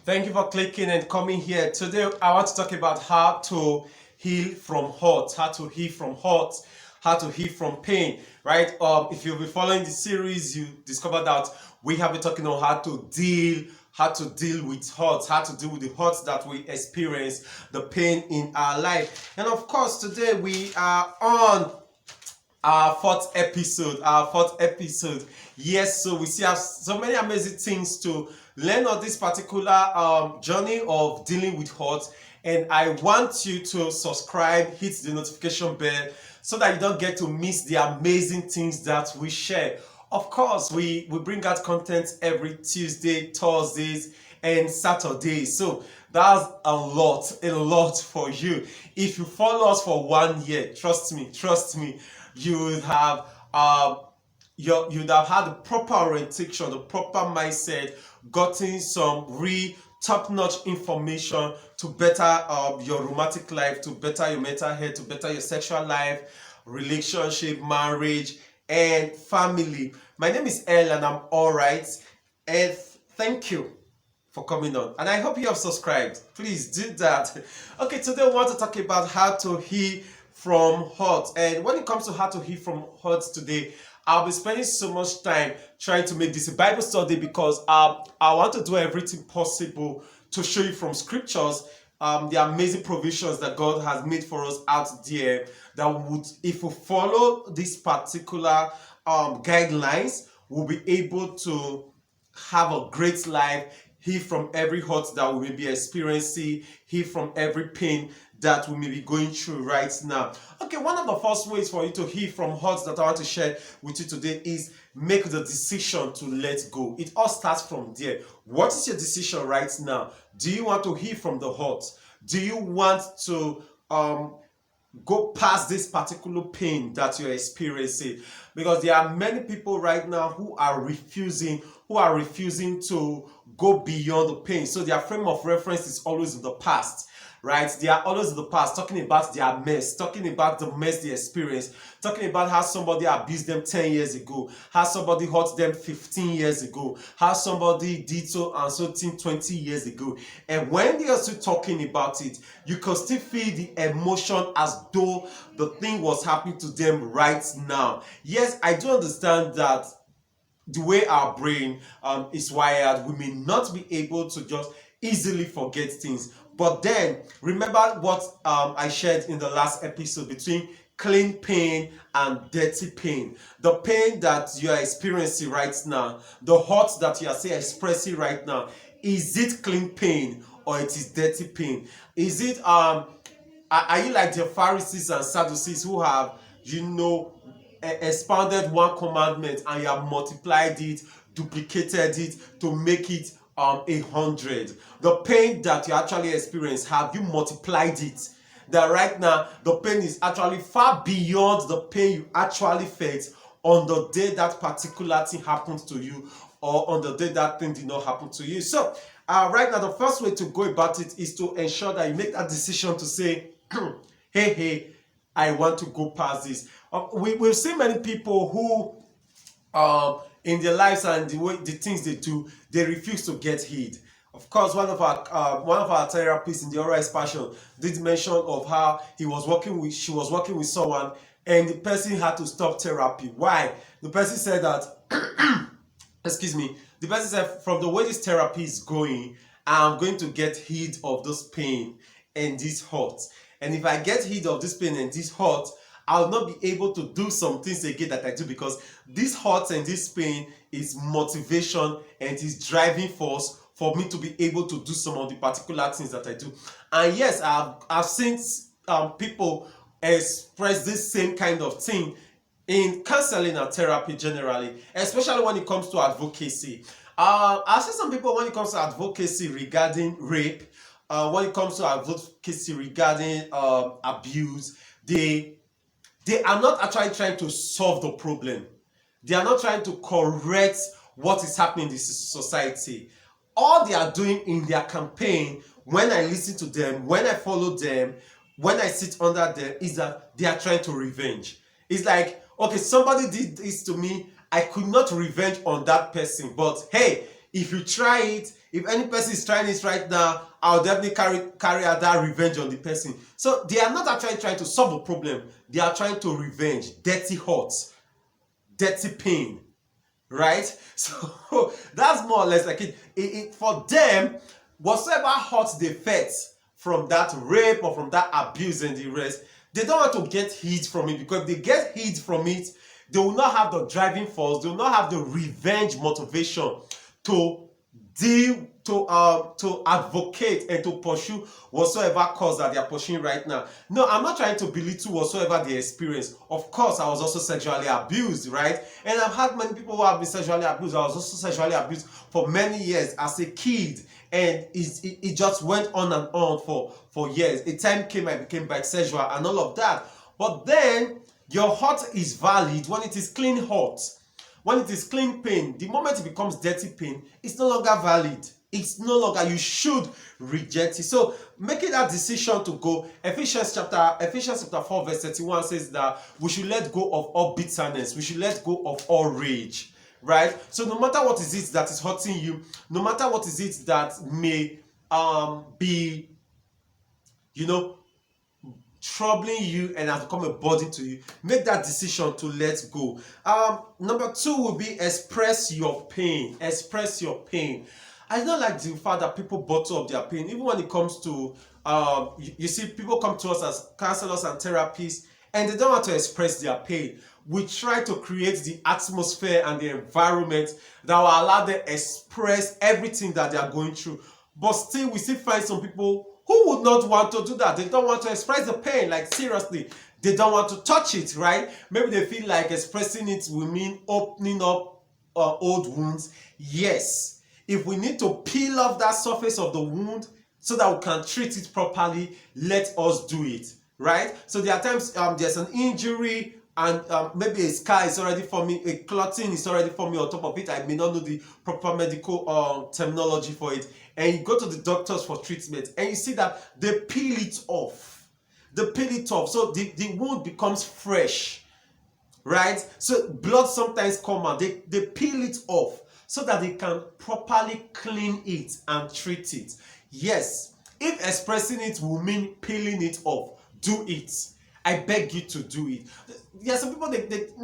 Thank you for clicking and coming here. Today, I want to talk about how to heal from hurt, how to heal from hurt, how to heal from pain, right? If you've been following the series, you discovered that we have been talking on how to deal with hurt, how to deal with the hurt that we experience, the pain in our life. And of course, today we are on our fourth episode. Yes, so we see have so many amazing things to learn on this particular journey of dealing with hurt. And I want you to subscribe, hit the notification bell so that you don't get to miss the amazing things that we share. Of course, we bring out content every Tuesday, Thursdays, and Saturdays. So that's a lot for you. If you follow us for 1 year, trust me, you would have you'd have had the proper orientation, the proper mindset, gotten some real top-notch information to better your romantic life, to better your mental health, to better your sexual life, relationship, marriage, and family. My name is El, and I'm all right. And thank you for coming on. And I hope you have subscribed. Please do that. Okay, today we want to talk about how to heal from hurt. And when it comes to how to heal from hurt today, I'll be spending so much time trying to make this a Bible study because I want to do everything possible to show you from scriptures the amazing provisions that God has made for us out there that would, if we follow these particular guidelines, we'll be able to have a great life, heal from every hurt that we may be experiencing, heal from every pain that we may be going through right now. Okay, one of the first ways for you to heal from hurt that I want to share with you today is make the decision to let go. It all starts from there. What is your decision right now? Do you want to heal from the hurt? Do you want to go past this particular pain that you're experiencing? Because there are many people right now who are refusing to go beyond the pain, so their frame of reference is always in the past, right? They are always in the past, talking about their mess, talking about the mess they experienced, talking about how somebody abused them 10 years ago, how somebody hurt them 15 years ago, how somebody did so and so thing 20 years ago. And when they are still talking about it, you can still feel the emotion as though the thing was happening to them right now. Yes, I do understand that the way our brain is wired, we may not be able to just easily forget things. But then, remember what I shared in the last episode between clean pain and dirty pain. The pain that you are experiencing right now, the hurt that you are say expressing right now, is it clean pain or it is dirty pain? Is it are you like the Pharisees and Sadducees who have, expounded one commandment and you have multiplied it, duplicated it to make it 100? The pain that you actually experience, have you multiplied it? That right now the pain is actually far beyond the pain you actually felt on the day that particular thing happened to you, or on the day that thing did not happen to you. So right now, the first way to go about it is to ensure that you make that decision to say, hey, I want to go past this. We've seen many people who, in their lives and the things they do, they refuse to get healed. Of course, one of our therapists in the Oral Expansion did mention of how she was working with someone, and the person had to stop therapy. Why? The person said that, excuse me, the person said, from the way this therapy is going, I'm going to get healed of this pain and this hurt. And if I get healed of this pain and this hurt, I'll not be able to do some things again that I do, because this hurt and this pain is motivation and is driving force for me to be able to do some of the particular things that I do. And yes, I've seen people express this same kind of thing in counseling and therapy generally, especially when it comes to advocacy. I've seen some people, when it comes to advocacy regarding rape, when it comes to advocacy regarding abuse, they are not actually trying to solve the problem. They are not trying to correct what is happening in this society. All they are doing in their campaign, when I listen to them, when I follow them, when I sit under them, is that they are trying to revenge. It's like, okay, somebody did this to me, I could not revenge on that person, but hey, if you try it, If any person is trying this right now, I'll definitely carry out that revenge on the person. So they are not actually trying to solve a problem. They are trying to revenge. Dirty hurt, dirty pain, right? So that's more or less like it for them, whatsoever hurt they felt from that rape or from that abuse and the rest, they don't want to get heat from it, because if they get heat from it, they will not have the driving force, they will not have the revenge motivation to deal, to advocate and to pursue whatsoever cause that they are pursuing right now. No, I'm not trying to belittle whatsoever they experience. Of course, I was also sexually abused, right? And I've had many people who have been sexually abused. I was also sexually abused for many years as a kid, and it just went on and on for years. A time came I became bisexual and all of that. But then your heart is valid when it is clean heart. When it is clean pain, the moment it becomes dirty pain, it's no longer valid. It's no longer, you should reject it. So making that decision to go, Ephesians chapter 4 verse 31 says that we should let go of all bitterness, we should let go of all rage, right? So no matter what is it that is hurting you, no matter what is it that may be, troubling you and has become a burden to you, make that decision to let go. Number 2 will be express your pain. Express your pain. I don't like the fact that people bottle up their pain, even when it comes to you see people come to us as counselors and therapists, and they don't want to express their pain. We try to create the atmosphere and the environment that will allow them to express everything that they are going through. But still, we still find some people who would not want to do that. They don't want to express the pain, like seriously. They don't want to touch it, right? Maybe they feel like expressing it will mean opening up old wounds. Yes. If we need to peel off that surface of the wound so that we can treat it properly, let us do it, right? So there are times there's an injury and maybe a scar is already forming, a clotting is already forming on top of it. I may not know the proper medical terminology for it. And you go to the doctors for treatment and you see that they peel it off. They peel it off. So the wound becomes fresh, right? So blood sometimes come out. They peel it off so that they can properly clean it and treat it. Yes, if expressing it will mean peeling it off, do it. I beg you to do it. There are some people,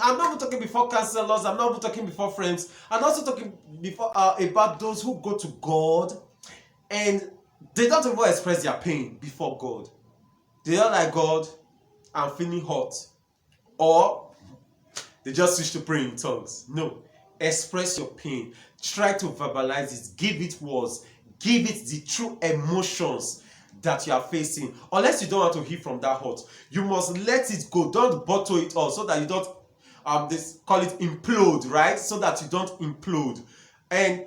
I'm not even talking before counselors, I'm not even talking before friends, I'm also talking before about those who go to God and they don't even express their pain before God. They are like, God, I'm feeling hot. Or they just switch to praying in tongues. No. Express your pain. Try to verbalize it. Give it words. Give it the true emotions that you are facing. Unless you don't want to heal from that hurt, you must let it go. Don't bottle it all so that you don't they call it implode, right? So that you don't implode. And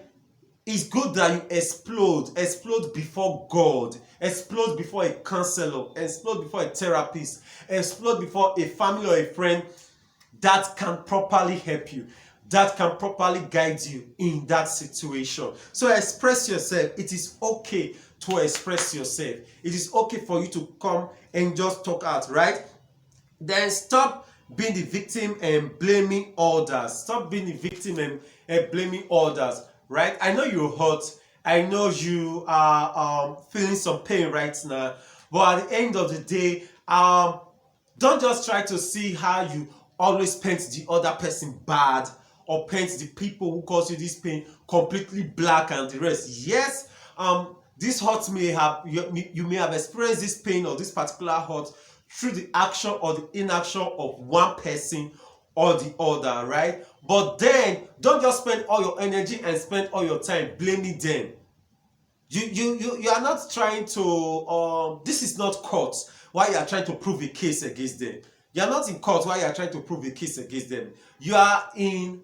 it's good that you explode before God, explode before a counselor, explode before a therapist, explode before a family or a friend that can properly help you, that can properly guide you in that situation. So express yourself. It is okay to express yourself. It is okay for you to come and just talk out, right? Then stop being the victim and blaming others. Stop being the victim and blaming others, right? I know you're hurt. I know you are feeling some pain right now. But at the end of the day, don't just try to see how you always paint the other person bad or paint the people who cause you this pain completely black and the rest. Yes, this hurt may have, you may have experienced this pain or this particular hurt through the action or the inaction of one person or the other, right? But then don't just spend all your energy and spend all your time blaming them. You are not trying to this is not court while you are trying to prove a case against them. You are not in court while you are trying to prove a case against them. You are in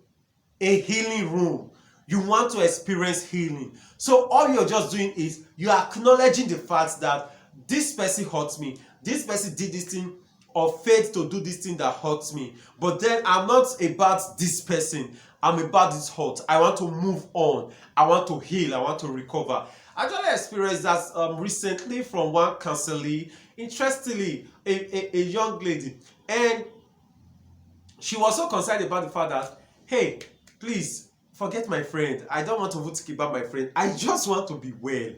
a healing room. You want to experience healing. So all you're just doing is you are acknowledging the fact that this person hurts me. This person did this thing or failed to do this thing that hurts me. But then I'm not about this person. I'm about this hurt. I want to move on. I want to heal. I want to recover. I actually experienced that recently from one counselor. Interestingly, a young lady. And she was so concerned about the fact that, hey, please, forget my friend. I don't want to even think about my friend. I just want to be well.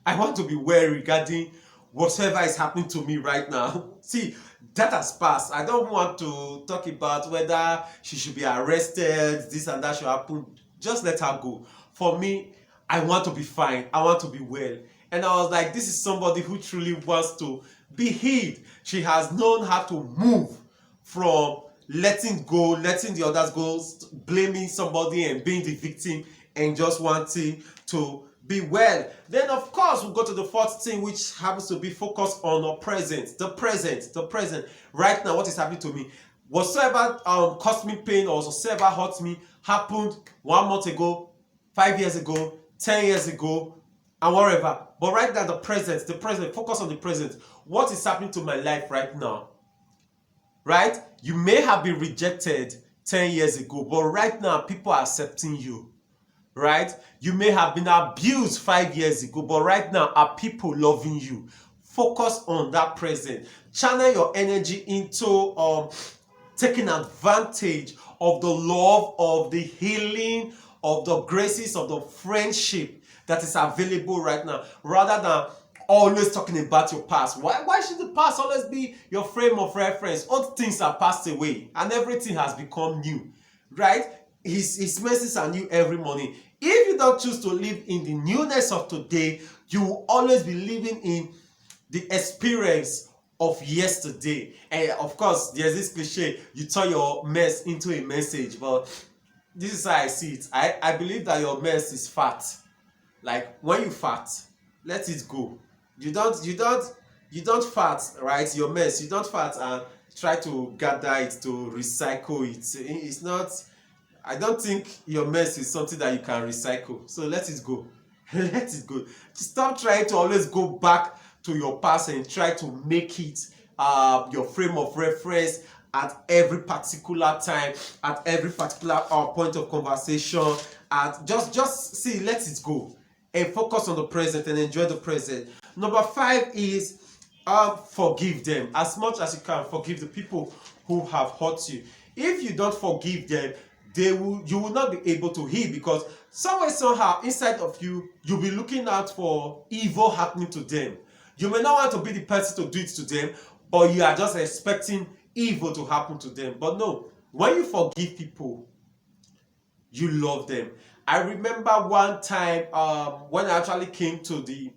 I want to be well regarding whatever is happening to me right now. See, that has passed. I don't want to talk about whether she should be arrested, this and that should happen. Just let her go. For me, I want to be fine. I want to be well. And I was like, this is somebody who truly wants to be healed. She has known how to move from letting go, letting the others go, blaming somebody and being the victim, and just wanting to be well. Then of course we'll go to the fourth thing, which happens to be focused on the present. The present. Right now, what is happening to me? Whatsoever caused me pain or whatsoever hurt me happened 1 month ago, 5 years ago, 10 years ago, and whatever. But right now, the present, focus on the present. What is happening to my life right now? Right? You may have been rejected 10 years ago, but right now people are accepting you. Right? You may have been abused 5 years ago, but right now are people loving you. Focus on that present. Channel your energy into taking advantage of the love, of the healing, of the graces, of the friendship that is available right now, rather than always talking about your past. Why should the past always be your frame of reference? Old things are passed away and everything has become new, right? His mercies are new every morning. If you don't choose to live in the newness of today, you will always be living in the experience of yesterday. And of course, there's this cliche, you turn your mess into a message, but this is how I see it. I believe that your mess is fat. Like when you fart, let it go. You don't fart, right? Your mess, you don't fart and try to gather it, to recycle it. It's not, I don't think your mess is something that you can recycle. So let it go. Let it go. Stop trying to always go back to your past and try to make it your frame of reference at every particular time, at every particular point of conversation. At just see, let it go and focus on the present and enjoy the present. Number 5 is forgive them as much as you can. Forgive the people who have hurt you. If you don't forgive them, you will not be able to heal, because somewhere, somehow inside of you, you'll be looking out for evil happening to them. You may not want to be the person to do it to them, but you are just expecting evil to happen to them. But no, when you forgive people, you love them. I remember one time when I actually came to the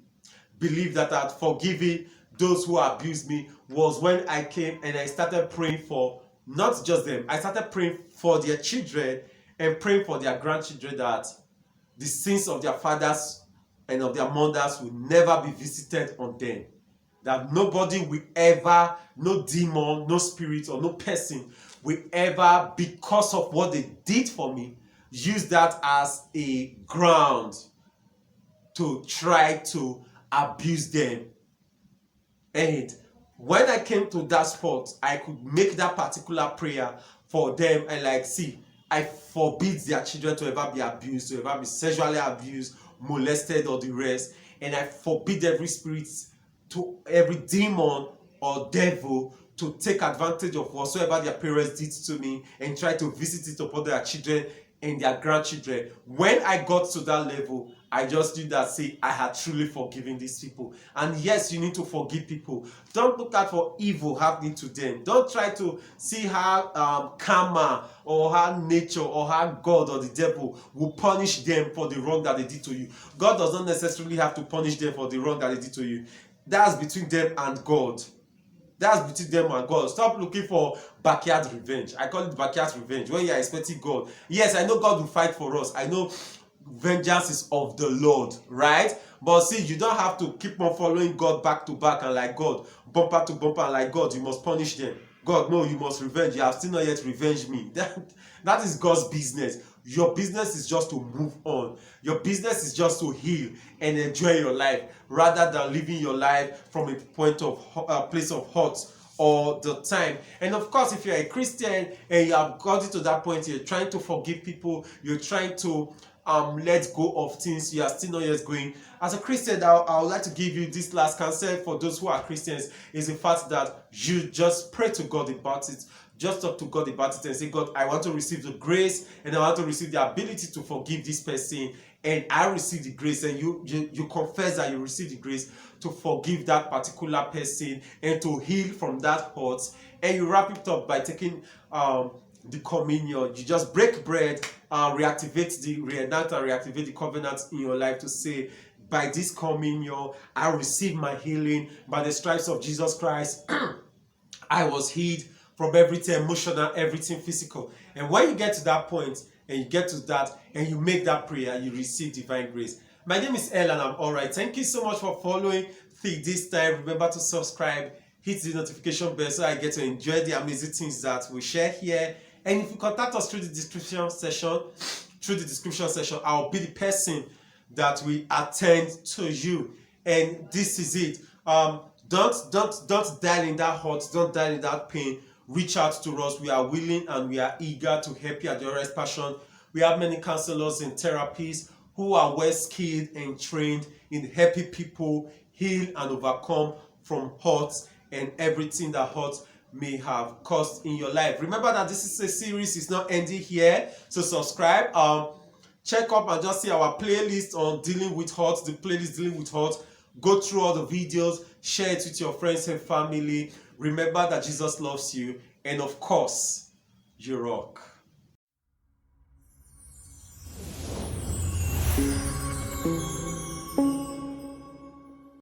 belief that I'd forgiven those who abused me, was when I came and I started praying for not just them. I started praying for their children and praying for their grandchildren, that the sins of their fathers and of their mothers will never be visited on them. That nobody will ever, no demon, no spirit, or no person will ever, because of what they did for me, use that as a ground to try to abuse them. And when I came to that spot, I could make that particular prayer for them and like, see, I forbid their children to ever be abused, to ever be sexually abused, molested, or the rest. And I forbid every spirit, to every demon or devil, to take advantage of whatsoever their parents did to me and try to visit it upon their children and their grandchildren. When I got to that level, I just knew that, see, I had truly forgiven these people. And yes, you need to forgive people. Don't look out for evil happening to them. Don't try to see how karma or how nature or how God or the devil will punish them for the wrong that they did to you. God does not necessarily have to punish them for the wrong that they did to you. That's between them and God. That's between them and God. Stop looking for backyard revenge. I call it backyard revenge. When you are expecting God. Yes, I know God will fight for us. I know vengeance is of the Lord, right? But see, you don't have to keep on following God back to back and like God, bumper to bumper, and like God, you must punish them. God, no, you must revenge. You have still not yet revenged me. That is God's business. Your business is just to move on. Your business is just to heal and enjoy your life, rather than living your life from a point of place of hurt all the time. And of course, if you're a Christian and you have gotten to that point, you're trying to forgive people, you're trying to let go of things, you are still not yet going. As a Christian, I would like to give you this last counsel for those who are Christians, is the fact that you just pray to God about it. just talk to God about it and say, God, I want to receive the grace and I want to receive the ability to forgive this person. And I receive the grace, and you confess that you receive the grace to forgive that particular person and to heal from that hurt. And you wrap it up by taking the communion. You just break bread, reenact and reactivate the covenant in your life to say, by this communion, I receive my healing. By the stripes of Jesus Christ, I was healed from everything emotional, everything physical. And when you get to that point, and you get to that, and you make that prayer, you receive divine grace. My name is El, and I'm alright. Thank you so much for following this time. Remember to subscribe, hit the notification bell so I get to enjoy the amazing things that we share here. And if you contact us through the description section, I'll be the person that will attend to you. And this is it. Don't die in that hurt, don't die in that pain. Reach out to us. We are willing and we are eager to help you at your right passion. We have many counselors and therapists who are well skilled and trained in helping people heal and overcome from hurts and everything that hurts may have caused in your life. Remember that this is a series, it's not ending here. So subscribe. Check up and just see our playlist on dealing with hurts, the playlist dealing with hurts. Go through all the videos, share it with your friends and family. Remember that Jesus loves you, and of course, you rock.